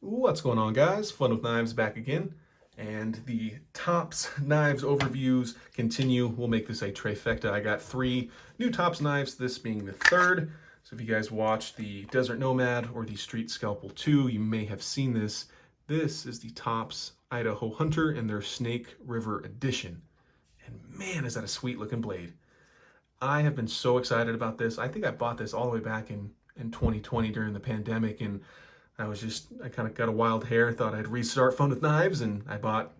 What's going on, guys? Fun with Knives back again. And the Tops knives overviews continue. We'll make this a trifecta. I got 3 new Tops knives, this being the third. So if you guys watched the Desert Nomad or the Street Scalpel 2, you may have seen this. This is the Tops Idaho Hunter and their Snake River Edition. And man, is that a sweet looking blade. I have been so excited about this. I think I bought this all the way back in 2020 during the pandemic, and I kind of got a wild hair, thought I'd restart Fun with Knives, and I bought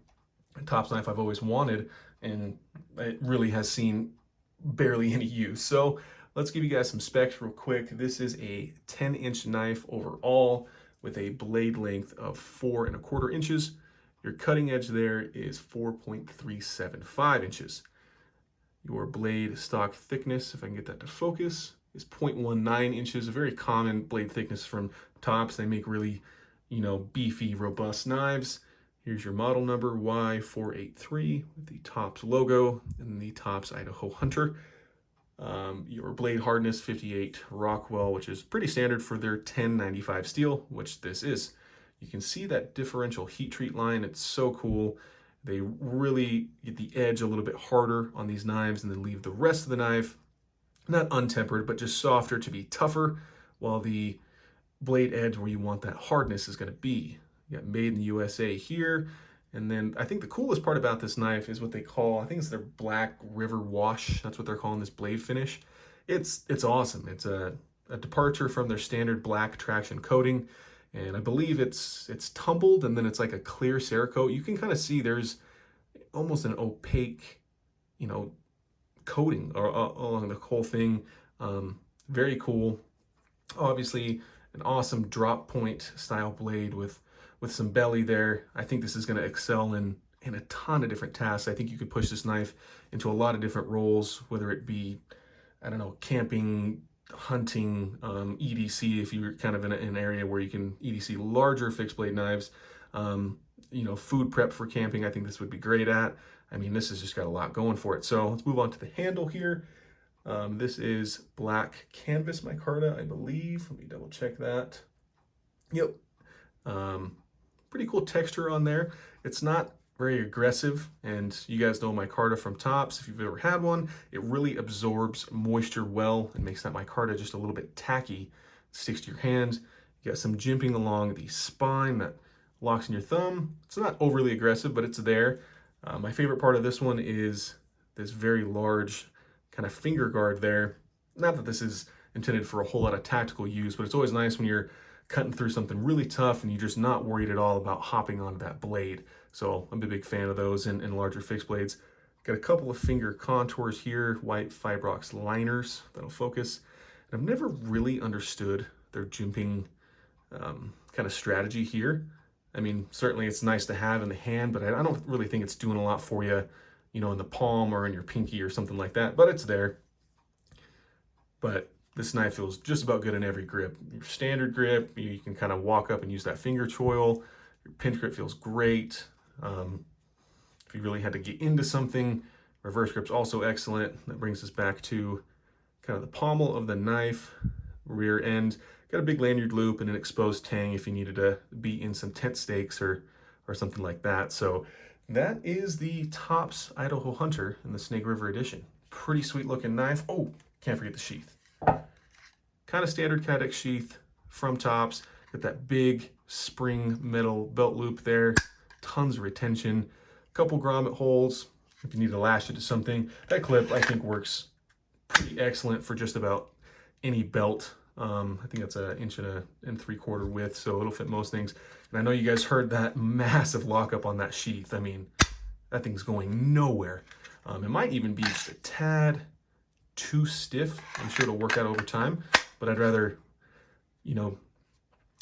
a Tops knife I've always wanted, and it really has seen barely any use. So let's give you guys some specs real quick. This is a 10-inch knife overall with a blade length of 4¼ inches. Your cutting edge there is 4.375 inches. Your blade stock thickness, if I can get that to focus, is 0.19 inches, a very common blade thickness from Tops. They make really, beefy, robust knives. Here's your model number, Y483, with the Tops logo and the Tops Idaho Hunter. Your blade hardness, 58 Rockwell, which is pretty standard for their 1095 steel, which this is. You can see that differential heat treat line. It's so cool. They really get the edge a little bit harder on these knives and then leave the rest of the knife not untempered, but just softer to be tougher, while the blade edge where you want that hardness is going to be. You got made in the USA here. And then I think the coolest part about this knife is what they call, I think it's their Black River Wash. That's what they're calling this blade finish. It's awesome. It's a departure from their standard black traction coating. And I believe it's tumbled, and then it's like a clear Cerakote. You can kind of see there's almost an opaque, coating along the whole thing. Very cool. Obviously, an awesome drop point style blade with some belly there. I think this is going to excel in a ton of different tasks. I think you could push this knife into a lot of different roles, whether it be, I don't know, camping, hunting, EDC, if you're kind of in an area where you can EDC larger fixed blade knives, food prep for camping. I think this would be great at. I mean, this has just got a lot going for it. So let's move on to the handle here. This is black canvas micarta, I believe. Let me double check that. Yep. Pretty cool texture on there. It's not very aggressive, and you guys know micarta from Tops. If you've ever had one, it really absorbs moisture well and makes that micarta just a little bit tacky. It sticks to your hand. You got some jimping along the spine that locks in your thumb. It's not overly aggressive, but it's there. My favorite part of this one is this very large kind of finger guard there. Not that this is intended for a whole lot of tactical use, but it's always nice when you're cutting through something really tough and you're just not worried at all about hopping onto that blade. So I'm a big fan of those in larger fixed blades. Got a couple of finger contours here, white Fibrox liners that'll focus. And I've never really understood their jimping kind of strategy here. I mean, certainly it's nice to have in the hand, but I don't really think it's doing a lot for you, in the palm or in your pinky or something like that, but it's there. But this knife feels just about good in every grip. Your standard grip, you can kind of walk up and use that finger choil. Your pinch grip feels great. If you really had to get into something, reverse grip's also excellent. That brings us back to kind of the pommel of the knife, rear end. Got a big lanyard loop and an exposed tang if you needed to be in some tent stakes or something like that. So that is the Tops Idaho Hunter in the Snake River Edition. Pretty sweet looking knife. Oh, can't forget the sheath. Kind of standard Kydex sheath from Tops. Got that big spring metal belt loop there. Tons of retention. Couple grommet holes if you need to lash it to something. That clip, I think, works pretty excellent for just about any belt. I think that's 1 3/4 width, so it'll fit most things. And I know you guys heard that massive lockup on that sheath. I mean, that thing's going nowhere. It might even be just a tad too stiff. I'm sure it'll work out over time, but I'd rather,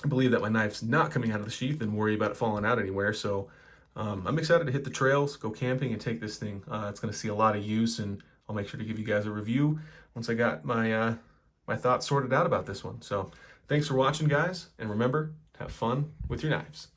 believe that my knife's not coming out of the sheath than worry about it falling out anywhere. So I'm excited to hit the trails, go camping, and take this thing. It's going to see a lot of use, and I'll make sure to give you guys a review once I got my thoughts sorted out about this one. So thanks for watching, guys, and remember to have fun with your knives.